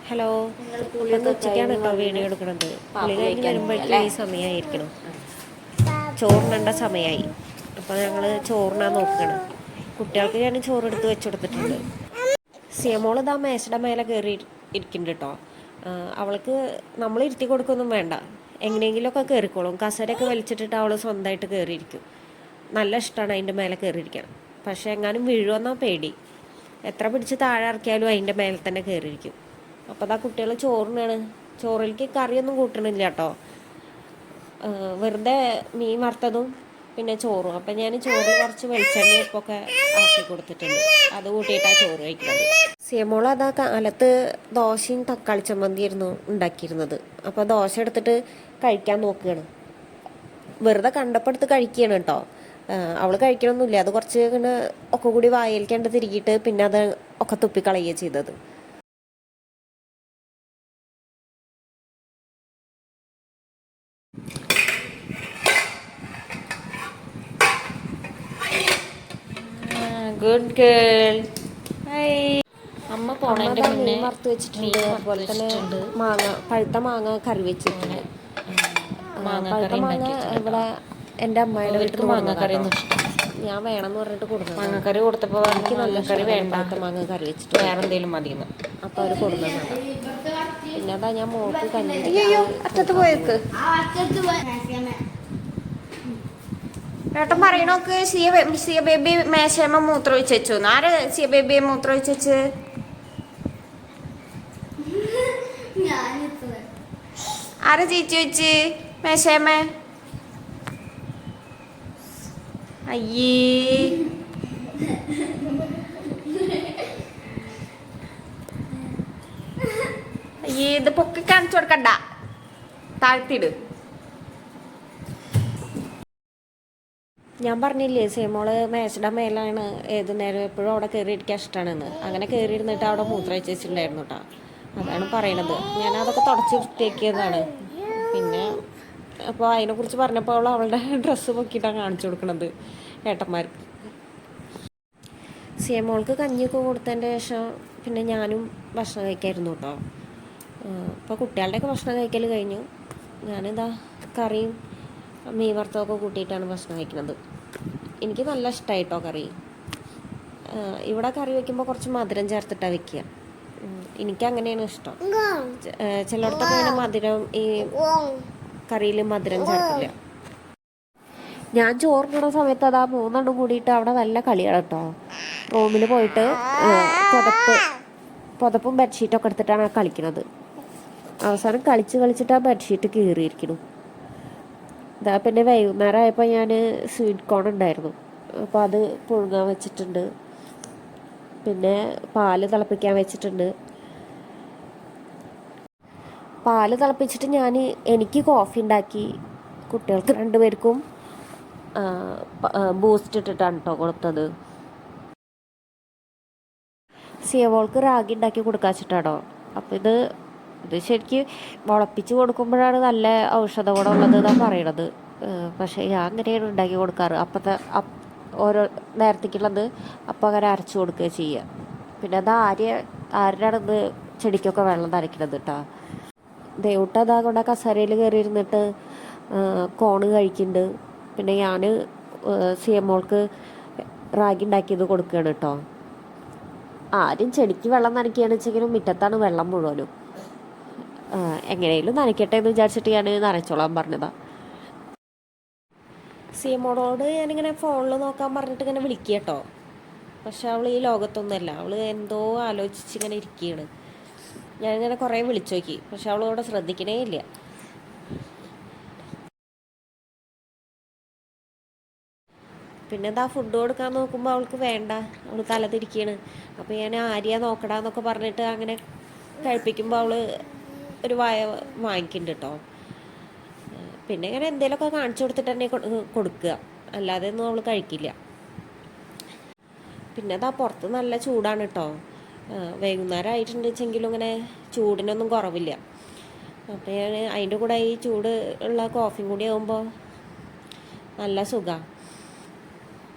Hello. അപ്പോൾ ഇന്ന് ഉച്ചയ്ക്കാണ് കേട്ടോ വീഡിയോ എടുക്കണത്. കുളി കഴിഞ്ഞ് വരുമ്പോഴേക്കും ഈ സമയമായിരിക്കണം, ചോറിനേണ്ട സമയമായി. അപ്പോൾ ഞങ്ങൾ ചോറിനാൻ നോക്കണം. കുട്ടികൾക്ക് ഞാൻ ചോറെടുത്ത് വെച്ച് കൊടുത്തിട്ടുണ്ട്. സിയമോൾ ഇതാ മേശയുടെ മേലെ കയറി ഇരിക്കുന്നുണ്ട് കേട്ടോ. അവൾക്ക് നമ്മൾ ഇരുത്തി കൊടുക്കൊന്നും വേണ്ട, എങ്ങനെയെങ്കിലുമൊക്കെ കയറിക്കോളും. കസേരയൊക്കെ വലിച്ചിട്ടിട്ട് അവൾ സ്വന്തമായിട്ട് കയറിയിരിക്കും. നല്ല ഇഷ്ടമാണ് അതിൻ്റെ മേലെ കയറിയിരിക്കാൻ. പക്ഷേ എങ്ങാനും വീഴുമെന്നാണ് പേടി. എത്ര പിടിച്ച് താഴെ ഇറക്കിയാലും അതിൻ്റെ മേലെ തന്നെ കയറിയിരിക്കും. അപ്പോൾ അതാ കുട്ടികൾ ചോറിനാണ്. ചോറിലേക്ക് കറിയൊന്നും കൂട്ടണില്ല കേട്ടോ, വെറുതെ മീൻ വറുത്തതും പിന്നെ ചോറും. അപ്പം ഞാൻ ചോറിൽ കുറച്ച് വെളിച്ചെണ്ണ ഉപ്പൊക്കെ ആക്കി കൊടുത്തിട്ടുണ്ട്. അത് കൂട്ടിയിട്ടാണ് ചോറ് കഴിക്കുന്നത്. സിയമോൾ അതാ കാലത്ത് ദോശയും തക്കാളി ചമ്മന്തിയായിരുന്നു ഉണ്ടാക്കിയിരുന്നത്. അപ്പോൾ ദോശ എടുത്തിട്ട് കഴിക്കാൻ നോക്കുകയാണ്. വെറുതെ കണ്ടപ്പോൾ എടുത്ത് കഴിക്കുകയാണ് കേട്ടോ. അവൾ കഴിക്കണമൊന്നുമില്ല. അത് കുറച്ച് ഇങ്ങനെ ഒക്കെ കൂടി വായിലേക്കാണ്ട് തിരികിയിട്ട് പിന്നെ അത് ഒക്കെ തുപ്പിക്കളയുകയാണ് ചെയ്തത്. Good girl. അമ്മ പോണതിന്റെ മുന്നേ മീൻ വറുത്ത് വെച്ചിട്ടുണ്ട്. അതുപോലെ തന്നെ മാങ്ങ, പഴുത്ത മാങ്ങ കറി വെച്ചിട്ടുണ്ട്. പഴുത്ത മാങ്ങ ഇവിടെ എൻ്റെ അമ്മയുടെ വീട്ടിൽ മാങ്ങക്കറി ഞാൻ വേണമെന്ന് പറഞ്ഞിട്ട് കൊടുക്കണം. മാങ്ങക്കറി കൊടുത്തപ്പോൾ എനിക്ക് നല്ല കറി വേണ്ട, പഴുത്ത മാങ്ങ കറി വെച്ചിട്ട് വേറെ എന്തെങ്കിലും മതിയെന്ന്. അപ്പോൾ അവർ കൊടുക്കുന്നുണ്ട്. പിന്നെ അതാ ഞാൻ മോൾക്ക് കഞ്ഞി അറ്റത്ത് പോയേക്ക്. ഏട്ടൻ പറയണോക്ക് സിയ ബേബി മേശയമ്മ മൂത്രം ഒഴിച്ചു. ആര് സിയ ബേബിയെ മൂത്രം ഒഴിച്ചു? ആര് ചീച്ചു വെച്ച് മേശയമ്മ? അയ്യേ, അയ്യേ, ഇത് പൊക്കി കാണിച്ചു കൊടുക്കണ്ട, താഴ്ത്തിട്. ഞാൻ പറഞ്ഞില്ലേ സിയമോള് മേശയുടെ മേലാണ് ഏത് നേരം എപ്പോഴും അവിടെ കയറി ഇരിക്കാൻ ഇഷ്ടമാണെന്ന്. അങ്ങനെ കയറി ഇരുന്നിട്ട് അവിടെ മൂത്രമൊഴിച്ച് വെച്ചിട്ടുണ്ടായിരുന്നു കേട്ടോ. അതാണ് പറയണത്. ഞാനതൊക്കെ തുടച്ച് വൃത്തിയാക്കിയതാണ്. പിന്നെ അപ്പോൾ അതിനെക്കുറിച്ച് പറഞ്ഞപ്പോൾ അവൾ അവളുടെ ഡ്രസ്സ് പൊക്കിയിട്ടാണ് കാണിച്ചു കൊടുക്കണത് ഏട്ടന്മാർക്ക്. സിയമോൾക്ക് കഞ്ഞിയൊക്കെ കൊടുത്തതിൻ്റെ ശേഷം പിന്നെ ഞാനും ഭക്ഷണം കഴിക്കായിരുന്നു കേട്ടോ. അപ്പോൾ കുട്ടികളുടെയൊക്കെ ഭക്ഷണം കഴിക്കൽ കഴിഞ്ഞു. ഞാനിതാ കറിയും മീൻ വറുത്തതൊക്കെ കൂട്ടിയിട്ടാണ് ഭക്ഷണം കഴിക്കുന്നത്. എനിക്ക് നല്ല ഇഷ്ടമായി കേട്ടോ കറി. ഇവിടെ കറി വയ്ക്കുമ്പോൾ കുറച്ച് മധുരം ചേർത്തിട്ടാണ് വെക്കുക. എനിക്കങ്ങനെയാണ് ഇഷ്ടം. ചിലയിടത്തൊക്കെ ഇങ്ങനെ മധുരം ഈ കറിയിൽ മധുരം ചേർക്കില്ല. ഞാൻ ചോറിനുള്ള സമയത്ത് അതാ മൂന്നെണ്ണം കൂടിയിട്ട് അവിടെ നല്ല കളിയാണ് കേട്ടോ. റൂമിൽ പോയിട്ട് പുതപ്പും ബെഡ്ഷീറ്റൊക്കെ എടുത്തിട്ടാണ് കളിക്കുന്നത്. അവസാനം കളിച്ചിട്ട് ആ ബെഡ്ഷീറ്റ് കീറിയിരിക്കുന്നു. ഇതാ പിന്നെ വൈകുന്നേരം ആയപ്പോൾ ഞാൻ സ്വീറ്റ് കോൺ ഉണ്ടായിരുന്നു, അപ്പോൾ അത് പുഴുങ്ങാൻ വെച്ചിട്ടുണ്ട്. പിന്നെ പാല് തിളപ്പിക്കാൻ വെച്ചിട്ടുണ്ട്. പാല് തിളപ്പിച്ചിട്ട് എനിക്ക് കോഫി ഉണ്ടാക്കി. കുട്ടികൾക്ക് രണ്ടുപേർക്കും ബൂസ്റ്റ് ഇട്ടിട്ടാണ് കേട്ടോ കൊടുത്തത്. സിയമോൾക്ക് റാഗി ഉണ്ടാക്കി കൊടുക്കാച്ചിട്ടാണോ. അപ്പോൾ ഇത് ശരിക്കും മുളപ്പിച്ച് കൊടുക്കുമ്പോഴാണ് നല്ല ഔഷധ ഗുണമുള്ളത് എന്നാണ് പറയണത്. പക്ഷേ ഞാൻ അങ്ങനെയാണ് ഉണ്ടാക്കി കൊടുക്കാറ്. അപ്പോഴത്തെ ഓരോ നേരത്തേക്കുള്ളത് അപ്പം അങ്ങനെ അരച്ച് കൊടുക്കുക ചെയ്യുക. പിന്നെ അത് ആരാണെന്ന് ചെടിക്കൊക്കെ വെള്ളം നനയ്ക്കണത് കേട്ടോ. ദേവൂട്ട അതാ കൊണ്ട് കസേരയിൽ കയറി ഇരുന്നിട്ട് കോണ് കഴിക്കുന്നുണ്ട്. പിന്നെ ഞാൻ സിയമോൾക്ക് റാഗി ഉണ്ടാക്കിയത് കൊടുക്കുകയാണ് കേട്ടോ. ആരും ചെടിക്ക് വെള്ളം നനയ്ക്കുകയാണെന്ന് വെച്ചെങ്കിലും മുറ്റത്താണ് വെള്ളം മുഴുവനും. എങ്ങനെയും നനയ്ക്കട്ടെ എന്ന് വിചാരിച്ചിട്ട് ഞാൻ നനച്ചോളാൻ പറഞ്ഞതാണ്. സിയമോളോട് ഞാനിങ്ങനെ ഫോണിൽ നോക്കാൻ പറഞ്ഞിട്ട് ഇങ്ങനെ വിളിക്കുക കേട്ടോ. പക്ഷെ അവൾ ഈ ലോകത്തൊന്നുമല്ല. അവൾ എന്തോ ആലോചിച്ചിങ്ങനെ ഇരിക്കുകയാണ്. ഞാനിങ്ങനെ കുറേ വിളിച്ചു നോക്കി, പക്ഷെ അവളോട് ശ്രദ്ധിക്കണേ ഇല്ല. പിന്നെ എന്താ ഫുഡ് കൊടുക്കാൻ നോക്കുമ്പോൾ അവൾക്ക് വേണ്ട, അവൾ തല തിരിക്കുകയാണ്. അപ്പോൾ ഞാൻ ആര്യ നോക്കടാന്നൊക്കെ പറഞ്ഞിട്ട് അങ്ങനെ കഴിപ്പിക്കുമ്പോൾ അവൾ ഒരു വാങ്ങിക്കുന്നുണ്ട് കേട്ടോ. പിന്നെ ഇങ്ങനെ എന്തെങ്കിലുമൊക്കെ കാണിച്ചു കൊടുത്തിട്ട് തന്നെ കൊടുക്കുക, അല്ലാതെ ഒന്നും അവൾ കഴിക്കില്ല. പിന്നെ അതാ പുറത്ത് നല്ല ചൂടാണ് കേട്ടോ. വൈകുന്നേരം ആയിട്ടുണ്ടെച്ചെങ്കിലും ഇങ്ങനെ ചൂടിനൊന്നും കുറവില്ല. അപ്പോൾ ഞാൻ അതിൻ്റെ കൂടെ ഈ ചൂട് ഉള്ള കോഫിയും കൂടി ആകുമ്പോൾ നല്ല സുഖമാണ്.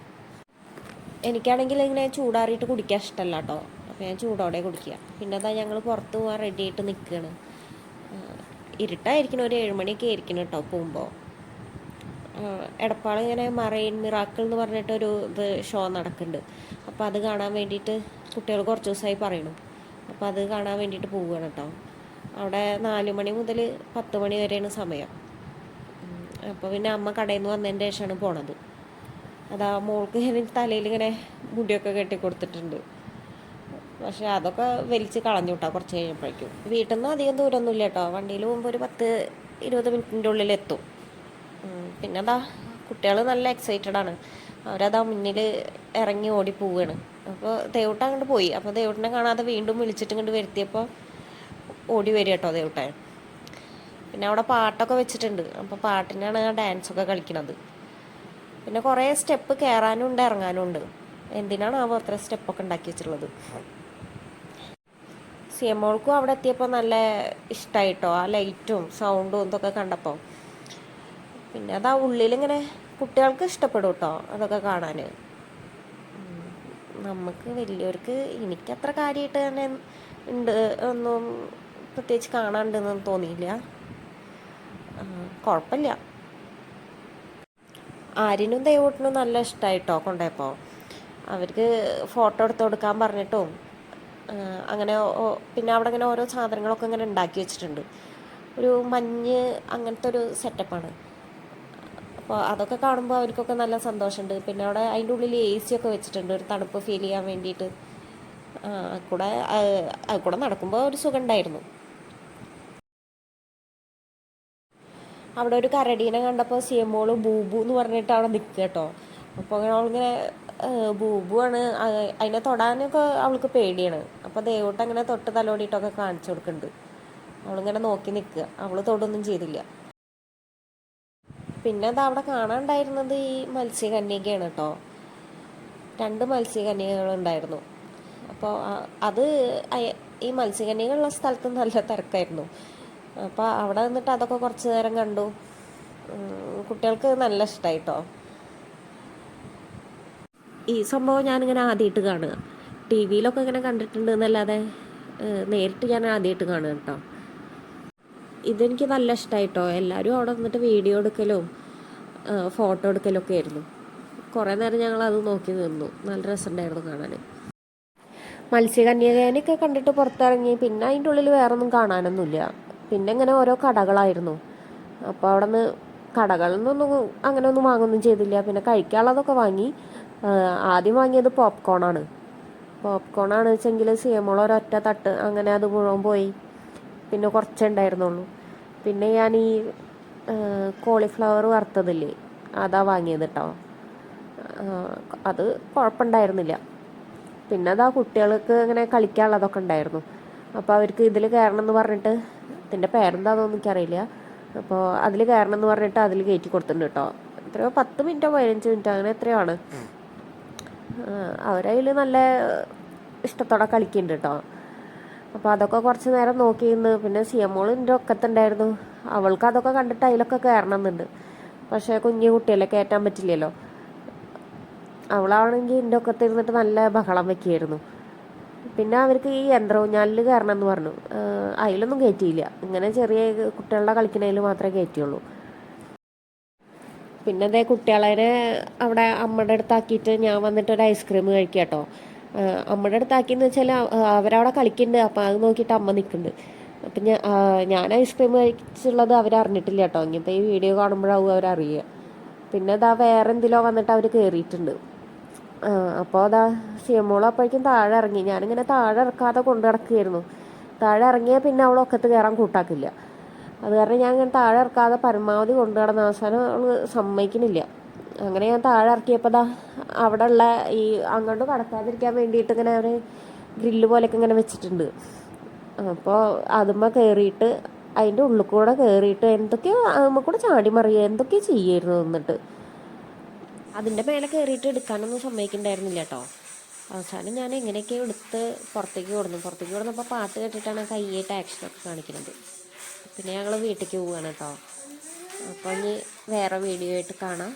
എനിക്കാണെങ്കിൽ ഇങ്ങനെ ചൂടാറിയിട്ട് കുടിക്കാൻ ഇഷ്ടമല്ല കേട്ടോ. അപ്പോൾ ഞാൻ ചൂടോടെ കുടിക്കുക. പിന്നെ അതാ ഞങ്ങൾ പുറത്ത് പോകാൻ റെഡി ആയിട്ട് നിൽക്കുകയാണ്. ഇരുട്ടായിരിക്കണം, ഒരു 7 മണിയൊക്കെ ആയിരിക്കണം കേട്ടോ പോകുമ്പോൾ. എടപ്പാൾ ഇങ്ങനെ മറൈൻ മിറാക്കിൾ എന്ന് പറഞ്ഞിട്ടൊരു ഷോ നടക്കുന്നുണ്ട്. അപ്പോൾ അത് കാണാൻ വേണ്ടിയിട്ട് കുട്ടികൾ കുറച്ച് ദിവസമായി പറയണം. അപ്പോൾ അത് കാണാൻ വേണ്ടിയിട്ട് പോവുകയാണ് കേട്ടോ. അവിടെ 4 മണി മുതൽ 10 മണി വരെയാണ് സമയം. അപ്പോൾ പിന്നെ അമ്മ കടയിൽ നിന്ന് വന്നതിൻ്റെ ശേഷമാണ് പോണത്. അതാ മോൾക്ക് ഞാൻ തലയിൽ ഇങ്ങനെ മുടിയൊക്കെ കെട്ടി കൊടുത്തിട്ടുണ്ട്. പക്ഷെ അതൊക്കെ വലിച്ച് കളഞ്ഞു കേട്ടോ കുറച്ച് കഴിഞ്ഞപ്പോഴേക്കും. വീട്ടിൽ നിന്ന് അധികം ദൂരമൊന്നുമില്ല കേട്ടോ, വണ്ടിയിൽ പോകുമ്പോൾ ഒരു 10-20 മിനിറ്റിൻ്റെ ഉള്ളിൽ എത്തും. പിന്നെ അതാ കുട്ടികൾ നല്ല എക്സൈറ്റഡ് ആണ്. അവരതാ മുന്നിൽ ഇറങ്ങി ഓടി പോവുകയാണ്. അപ്പോൾ ദേവൂട്ടൻ അങ്ങോട്ട് പോയി. അപ്പോൾ ദേവൂട്ടനെ കാണാതെ വീണ്ടും വിളിച്ചിട്ട് ഇങ്ങോട്ട് വരുത്തിയപ്പോൾ ഓടി വരിക കേട്ടോ ദേവൂട്ടൻ. പിന്നെ അവിടെ പാട്ടൊക്കെ വെച്ചിട്ടുണ്ട്. അപ്പോൾ പാട്ടിനാണ് ആ ഡാൻസൊക്കെ കളിക്കണത്. പിന്നെ കുറേ സ്റ്റെപ്പ് കയറാനും ഉണ്ട് ഇറങ്ങാനും ഉണ്ട്. എന്തിനാണ് ആ അത്ര സ്റ്റെപ്പൊക്കെ ഉണ്ടാക്കി വെച്ചിട്ടുള്ളത്. സിയമോൾക്കും അവിടെ എത്തിയപ്പോൾ നല്ല ഇഷ്ടമായിട്ടോ ആ ലൈറ്റും സൗണ്ടും ഇതൊക്കെ കണ്ടപ്പോൾ. പിന്നെ അതാ ഉള്ളിലിങ്ങനെ കുട്ടികൾക്ക് ഇഷ്ടപ്പെടും കേട്ടോ അതൊക്കെ കാണാൻ. നമുക്ക് വലിയവർക്ക് എനിക്കത്ര കാര്യമായിട്ട് തന്നെ ഉണ്ട് ഒന്നും പ്രത്യേകിച്ച് കാണാനുണ്ടെന്നൊന്നും തോന്നിയില്ല. കുഴപ്പമില്ല. ആര്യനും ദൈവൂട്ടിനും നല്ല ഇഷ്ടമായിട്ടോ കൊണ്ടുപോയപ്പോൾ. അവർക്ക് ഫോട്ടോ എടുത്ത് കൊടുക്കാൻ പറഞ്ഞിട്ടും അങ്ങനെ. പിന്നെ അവിടെ ഇങ്ങനെ ഓരോ സാധനങ്ങളൊക്കെ ഇങ്ങനെ ഉണ്ടാക്കി വെച്ചിട്ടുണ്ട്. ഒരു മഞ്ഞ് അങ്ങനത്തെ ഒരു സെറ്റപ്പാണ്. അപ്പോൾ അതൊക്കെ കാണുമ്പോൾ അവർക്കൊക്കെ നല്ല സന്തോഷമുണ്ട്. പിന്നെ അവിടെ അതിൻ്റെ ഉള്ളിൽ AC ഒക്കെ വെച്ചിട്ടുണ്ട്, ഒരു തണുപ്പ് ഫീൽ ചെയ്യാൻ വേണ്ടിയിട്ട്. കൂടെ നടക്കുമ്പോൾ ഒരു സുഖം ഉണ്ടായിരുന്നു. അവിടെ ഒരു കരടീനെ കണ്ടപ്പോൾ സിയമോള് ബൂബു എന്ന് പറഞ്ഞിട്ട് അവിടെ നിൽക്കുക കേട്ടോ. അപ്പോൾ അങ്ങനെ അവളിങ്ങനെ ബൂബു ആണ്, അതിനെ തൊടാനൊക്കെ അവൾക്ക് പേടിയാണ്. അപ്പോൾ ദേവൂട്ട് അങ്ങനെ തൊട്ട് തലോടിയിട്ടൊക്കെ കാണിച്ചു കൊടുക്കുന്നുണ്ട്. അവളിങ്ങനെ നോക്കി നിൽക്കുക, അവൾ തൊടൊന്നും ചെയ്തില്ല. പിന്നെ അത് അവിടെ കാണാനുണ്ടായിരുന്നത് ഈ മത്സ്യകന്യകയാണ് കേട്ടോ. 2 മത്സ്യകന്യകളുണ്ടായിരുന്നു. അപ്പോൾ അത് ഈ മത്സ്യകന്യകളുള്ള സ്ഥലത്ത് നല്ല തിരക്കായിരുന്നു. അപ്പോൾ അവിടെ നിന്നിട്ട് അതൊക്കെ കുറച്ച് നേരം കണ്ടു. കുട്ടികൾക്ക് നല്ല ഇഷ്ടമായി കേട്ടോ. ഈ സംഭവം ഞാനിങ്ങനെ ആദ്യമായിട്ട് കാണുക. TV-യിലൊക്കെ ഇങ്ങനെ കണ്ടിട്ടുണ്ട് എന്നല്ലാതെ നേരിട്ട് ഞാൻ ആദ്യമായിട്ട് കാണുക കേട്ടോ. ഇതെനിക്ക് നല്ല ഇഷ്ടമായിട്ടോ. എല്ലാവരും അവിടെ വന്നിട്ട് വീഡിയോ എടുക്കലും ഫോട്ടോ എടുക്കലും ഒക്കെ ആയിരുന്നു. കുറേ നേരം ഞങ്ങൾ അത് നോക്കി നിന്നു. നല്ല രസമുണ്ടായിരുന്നു കാണാൻ. മത്സ്യകന്യകേനെയൊക്കെ കണ്ടിട്ട് പുറത്തിറങ്ങി. പിന്നെ അതിൻ്റെ ഉള്ളിൽ വേറെ ഒന്നും കാണാനൊന്നുമില്ല. പിന്നെ ഇങ്ങനെ ഓരോ കടകളായിരുന്നു. അപ്പോൾ അവിടെ നിന്ന് കടകളിൽ നിന്നൊന്നും അങ്ങനെ ഒന്നും വാങ്ങുകയൊന്നും ചെയ്തില്ല. പിന്നെ കഴിക്കാനുള്ളതൊക്കെ വാങ്ങി. ആദ്യം വാങ്ങിയത് പോപ്കോണാണ്. പോപ്കോണാണ് വെച്ചെങ്കിൽ സിയമോൾ ഒരൊറ്റ തട്ട് അങ്ങനെ അത് മുഴുവൻ പോയി. പിന്നെ കുറച്ചേ ഉണ്ടായിരുന്നുള്ളൂ. പിന്നെ ഞാൻ ഈ കോളിഫ്ലവർ വറുത്തതില്ലേ അതാ വാങ്ങിയത് കേട്ടോ. അത് കുഴപ്പമുണ്ടായിരുന്നില്ല. പിന്നെ അതാ കുട്ടികൾക്ക് ഇങ്ങനെ കളിക്കാനുള്ളതൊക്കെ ഉണ്ടായിരുന്നു. അപ്പോൾ അവർക്ക് ഇതിൽ കയറണം എന്ന് പറഞ്ഞിട്ട്, ഇതിൻ്റെ പേരെന്താണെന്നൊന്നും എനിക്കറിയില്ല. അപ്പോൾ അതിൽ കയറണം എന്ന് പറഞ്ഞിട്ട് അതിൽ കയറ്റി കൊടുത്തിട്ടുണ്ട് കേട്ടോ. എത്രയോ 10 മിനിറ്റോ 15 മിനിറ്റോ അങ്ങനെ എത്രയോ ആണ്. അവരതിൽ നല്ല ഇഷ്ടത്തോടെ കളിക്കുന്നുണ്ട് കേട്ടോ. അപ്പോൾ അതൊക്കെ കുറച്ച് നേരം നോക്കി നിന്ന്. പിന്നെ സിയമോളിൻ്റെ ഒക്കത്തുണ്ടായിരുന്നു. അവൾക്ക് അതൊക്കെ കണ്ടിട്ട് അതിലൊക്കെ കയറണം എന്നുണ്ട്. പക്ഷേ കുഞ്ഞു കുട്ടിയല്ലേ, കയറ്റാൻ പറ്റില്ലല്ലോ. അവളാണെങ്കിൽ എൻ്റെ ഒക്കത്ത് ഇരുന്നിട്ട് നല്ല ബഹളം വെക്കുകയായിരുന്നു. പിന്നെ അവർക്ക് ഈ യന്ത്രഊഞ്ഞാലിൽ കയറണം എന്ന് പറഞ്ഞു. അതിലൊന്നും കയറ്റിയില്ല. ഇങ്ങനെ ചെറിയ കുട്ടികളുടെ കളിക്കുന്നതിൽ മാത്രമേ കയറ്റിയുള്ളൂ. പിന്നെ അതേ കുട്ടികളെ അവിടെ അമ്മയുടെ അടുത്താക്കിയിട്ട് ഞാൻ വന്നിട്ട് ഒരു ഐസ്ക്രീം കഴിക്കുക കേട്ടോ. അമ്മയുടെ അടുത്താക്കിയെന്ന് വെച്ചാൽ അവരവിടെ കളിക്കുന്നുണ്ട്. അപ്പോൾ അത് നോക്കിയിട്ട് അമ്മ നിൽക്കുന്നുണ്ട്. അപ്പം ഞാൻ ഐസ്ക്രീം കഴിച്ചുള്ളത് അവരറിഞ്ഞിട്ടില്ല കേട്ടോ. ഇങ്ങനത്തെ ഈ വീഡിയോ കാണുമ്പോഴാവും അവരറിയുക. പിന്നെ അതാ വേറെ എന്തിലോ വന്നിട്ട് അവർ കയറിയിട്ടുണ്ട്. അപ്പോൾ അതാ സിയമോൾ അപ്പോഴേക്കും താഴെ ഇറങ്ങി. ഞാനിങ്ങനെ താഴെ ഇറക്കാതെ കൊണ്ടു നടക്കുകയായിരുന്നു. താഴെ ഇറങ്ങിയാൽ പിന്നെ അവൾ ഒക്കത്ത് കയറാൻ കൂട്ടാക്കില്ല. അത് കാരണം ഞാൻ ഇങ്ങനെ താഴെ ഇറക്കാതെ പരമാവധി കൊണ്ടു നടന്ന അവസാനം അവൾ സമ്മതിക്കുന്നില്ല. അങ്ങനെ ഞാൻ താഴെ ഇറക്കിയപ്പോൾ ദാ അവിടെ ഉള്ള ഈ അങ്ങോട്ട് കടക്കാതിരിക്കാൻ വേണ്ടിയിട്ട് ഇങ്ങനെ അവർ ഗ്രില്ല് പോലെയൊക്കെ ഇങ്ങനെ വെച്ചിട്ടുണ്ട്. അപ്പോൾ അതുമ്മ കയറിയിട്ട് അതിൻ്റെ ഉള്ളിൽ കൂടെ കയറിയിട്ട് എന്തൊക്കെയോ അതുമ്മ കൂടെ ചാടി മറിയുക എന്തൊക്കെയോ ചെയ്യായിരുന്നു. എന്നിട്ട് അതിൻ്റെ മേലെ കയറിയിട്ട് എടുക്കാനൊന്നും സമ്മതിക്കുന്നുണ്ടായിരുന്നില്ല കേട്ടോ. അവസാനം ഞാൻ എങ്ങനെയൊക്കെയോ എടുത്ത് പുറത്തേക്ക് കൊടുന്നപ്പോൾ പാട്ട് കേട്ടിട്ടാണ് കയ്യായിട്ട് ആക്ഷനൊക്കെ കാണിക്കുന്നത്. പിന്നെ ഞങ്ങൾ വീട്ടിലേക്ക് പോവുകയാണ് കേട്ടോ. അപ്പോൾ ഇനി വേറെ വീഡിയോ ആയിട്ട് കാണാം.